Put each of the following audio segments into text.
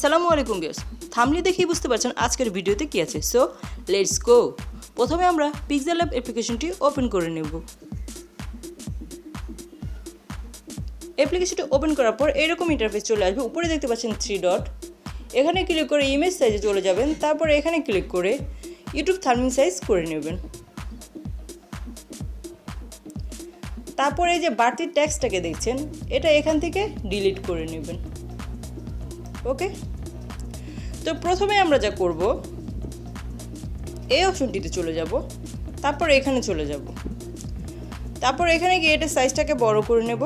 আসসালামু আলাইকুম viewers, thumbnail দেখেই বুঝতে পারছেন আজকের ভিডিওতে কি আছে। So let's go. প্রথমে আমরা pixellab অ্যাপ্লিকেশনটি ওপেন করে নেব। অ্যাপ্লিকেশনটি ওপেন করার পর এরকম ইন্টারফেস চলে আসবে। উপরে দেখতে পাচ্ছেন 3 ডট, এখানে ক্লিক করে ইমেজ সাইজে চলে যাবেন। তারপর এখানে ক্লিক করে ইউটিউব থাম্বনেল সাইজ করে নেবেন। তারপর এই যে বাড়তি টেক্সটটাকে দেখছেন, এটা এখান থেকে ডিলিট করে নেবেন। ওকে, তো প্রথমে আমরা যা করব, এই অপশনটিতে চলে যাব, তারপর এখানে চলে যাব, তারপর এখানে গিয়ে এটা সাইজটাকে বড় করে নেব,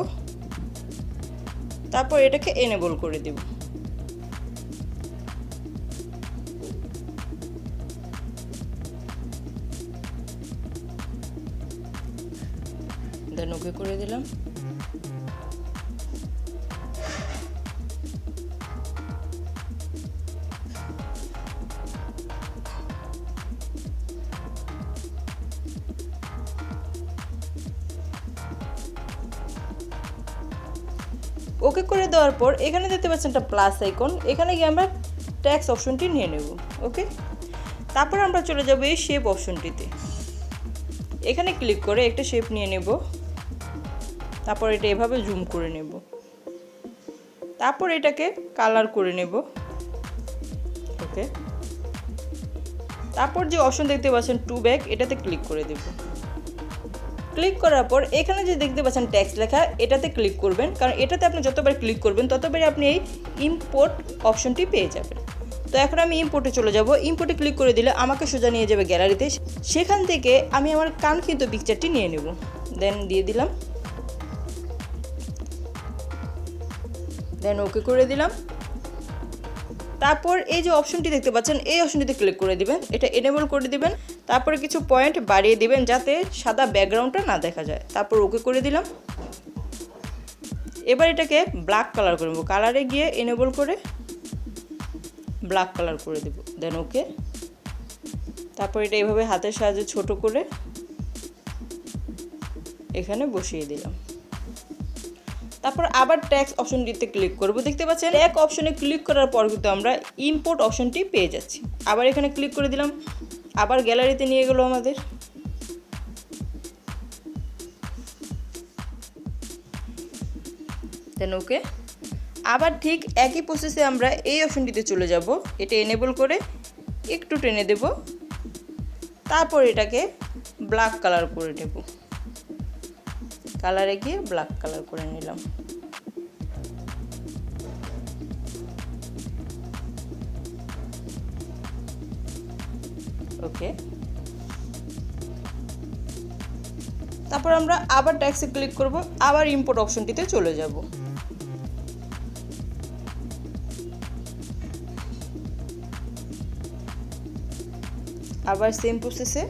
তারপর এটাকে এনেবল করে দেব। দেন ওকে করে দিলাম। ওকে করে দেওয়ার পর এখানে দেখতে পাচ্ছেন একটা প্লাস আইকন, এখানে গিয়ে আমরা টেক্সট অপশনটি নিয়ে নেব। ওকে, তারপর আমরা চলে যাব এই শেপ অপশনটিতে, এখানে ক্লিক করে একটা শেপ নিয়ে নেব, তারপর এটা এভাবে জুম করে নেব, তারপর এটাকে কালার করে নেব। ওকে, তারপর যে অপশন দেখতে পাচ্ছেন টু ব্যাক, এটাতে ক্লিক করে দেব। ক্লিক করার পর এখানে যে দেখতে পাচ্ছেন টেক্সট লেখা, এটাতে ক্লিক করবেন, কারণ এটাতে আপনি যতবার ক্লিক করবেন ততবারই আপনি এই ইম্পোর্ট অপশনটি পেয়ে যাবেন। তো এখন আমি ইম্পোর্টে চলে যাব। ইম্পোর্টে ক্লিক করে দিলে আমাকে সোজা নিয়ে যাবে গ্যালারিতে, সেখান থেকে আমি আমার কাঙ্ক্ষিত পিকচারটি নিয়ে নেব। দেন দিয়ে দিলাম, দেন ওকে করে দিলাম। তারপর এই যে অপশনটি দেখতে পাচ্ছেন, এই অপশনটিতে ক্লিক করে দিবেন, এটা এনেবল করে দিবেন। তারপরে কিছু পয়েন্ট বাড়িয়ে দিবেন যাতে সাদা ব্যাকগ্রাউন্ডটা না দেখা যায়। তারপর ওকে করে দিলাম। এবার এটাকে ব্ল্যাক কালার করে নেব, কালারে গিয়ে এনেবল করে ব্ল্যাক কালার করে দেব। দেন ওকে, তারপর এটা এইভাবে হাতের সাহায্যে ছোট করে এখানে বসিয়ে দিলাম। তারপর আবার টেক্সট অপশনটিতে ক্লিক করব। দেখতে পাচ্ছেন এক অপশনে ক্লিক করার পর কিন্তু আমরা ইম্পোর্ট অপশনটি পেয়ে যাচ্ছি। আবার এখানে ক্লিক করে দিলাম, আবার গ্যালারিতে নিয়ে গেল আমাদের। দেন ওকে, আবার ঠিক একই প্রসেসে আমরা এই অপশনটিতে চলে যাব, এটা এনেবল করে একটু টেনে দেব, তারপর এটাকে ব্ল্যাক কালার করে নেব, কালারে গিয়ে ব্ল্যাক কালার করে নিলাম। ওকে, তারপর আমরা আবার টেক্সটে ক্লিক করব, আবার ইম্পোর্ট অপশনটিতে চলে যাব। আবার সেম প্রসেসে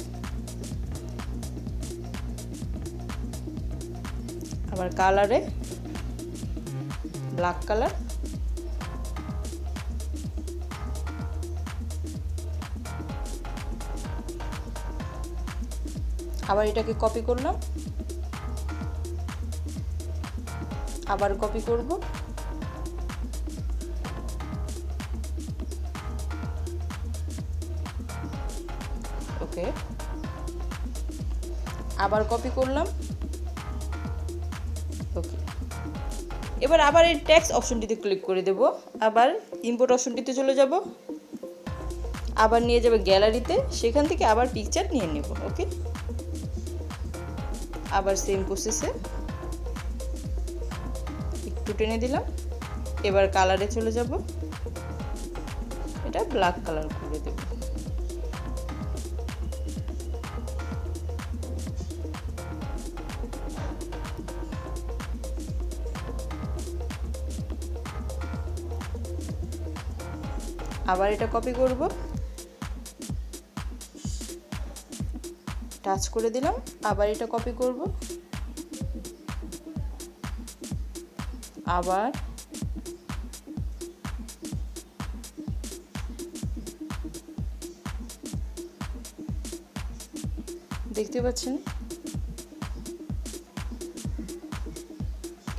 আবার কালারে ব্ল্যাক কালার, আবার এটাকে কপি করলাম, আবার কপি করব, ওকে, আবার কপি করলাম। ওকে, এবার আবার এই টেক্সট অপশনটিতে ক্লিক করে দেব, আবার ইম্পোর্ট অপশনটিতে চলে যাব, আবার নিয়ে যাবে গ্যালারিতে, সেখান থেকে আবার পিকচার নিয়ে নেব। ওকে, আবার সেম প্রসেসে একটু টেনে দিলাম, এবার কালারে চলে যাব, এটা ব্ল্যাক কালার করে দেব। আবার এটা কপি করব, টাচ করে দিলাম, আবার এটা কপি করব, আবার দেখতে পাচ্ছেন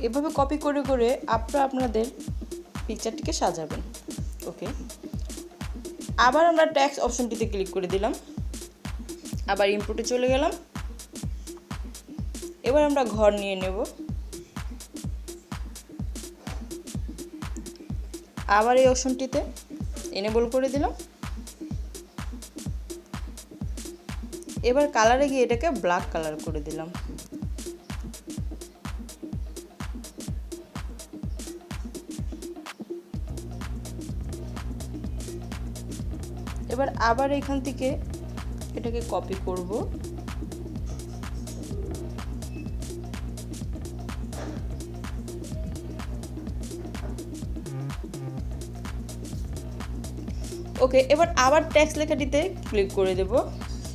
এভাবে কপি করে করে আপনারা আপনাদের পিকচারটিকে সাজাবেন। ওকে, আবার আমরা টেক্সট অপশনটিতে ক্লিক করে দিলাম, আবার ইনপুটে চলে গেলাম। এবার আমরা ঘর নিয়ে নেব, আবার এই অপশনটিতে এনেবল করে দিলাম। এবার কালারে গিয়ে এটাকে ব্ল্যাক কালার করে দিলাম। এবার আবার এখান থেকে এটাকে কপি করব, ওকে। এবার আবার টেক্সট লেখাটিতে ক্লিক করে দেব,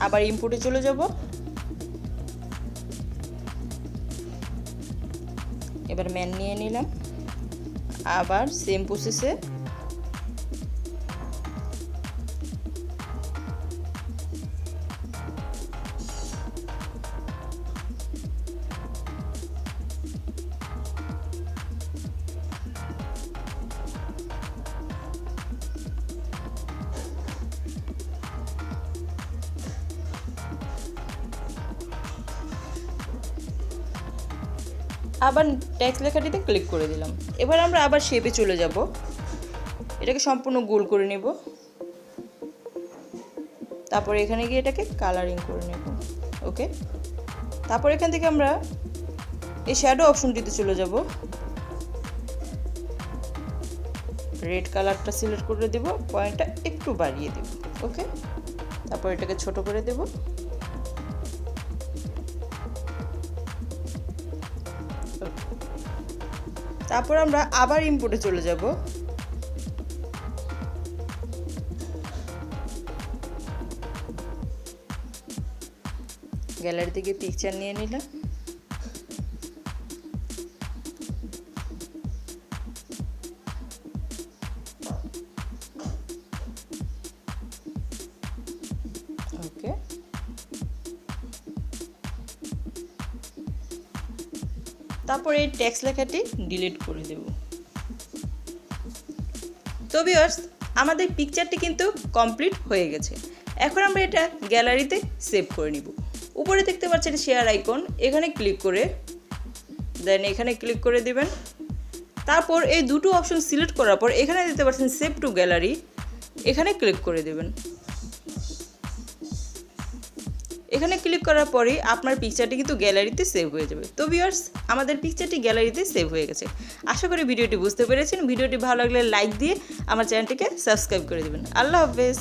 আবার ইনপুটে চলে যাব। এবার ম্যান নিয়ে নিলাম, আবার সেম প্রসেসে আবার টেক্সট লেখাটিতে ক্লিক করে দিলাম। এবার আমরা আবার শেপে চলে যাব, এটাকে সম্পূর্ণ গোল করে নেব, তারপর এখানে গিয়ে এটাকে কালারিং করে নেব। ওকে, তারপর এখান থেকে আমরা এই শ্যাডো অপশনটিতে চলে যাব, রেড কালারটা সিলেক্ট করে দেব, পয়েন্টটা একটু বাড়িয়ে দেব। ওকে, তারপর এটাকে ছোট করে দেব। তারপর আমরা আবার ইনপুটে চলে যাব, গ্যালারি থেকে পিকচার নিয়ে নিলাম, ওকে। তারপর এই টেক্সট লেখাটি ডিলিট করে দেব। তো ভিউয়ার্স, আমাদের পিকচারটি কিন্তু কমপ্লিট হয়ে গেছে। এখন আমরা এটা গ্যালারিতে সেভ করে নিব। উপরে দেখতে পাচ্ছেন শেয়ার আইকন, এখানে ক্লিক করে দেন এখানে ক্লিক করে দিবেন। তারপর এই দুটো অপশন সিলেক্ট করার পর এখানে দেখতে পাচ্ছেন সেভ টু গ্যালারি, এখানে ক্লিক করে দেবেন। এখানে ক্লিক করার পরেই আপনার পিকচারটি কিন্তু গ্যালারিতে সেভ হয়ে যাবে। তো ভিউয়ার্স, আমাদের পিকচারটি গ্যালারিতে সেভ হয়ে গেছে। আশা করি ভিডিওটি বুঝতে পেরেছেন। ভিডিওটি ভালো লাগলে লাইক দিয়ে আমার চ্যানেলটিকে সাবস্ক্রাইব করে দেবেন। আল্লাহ হাফেজ।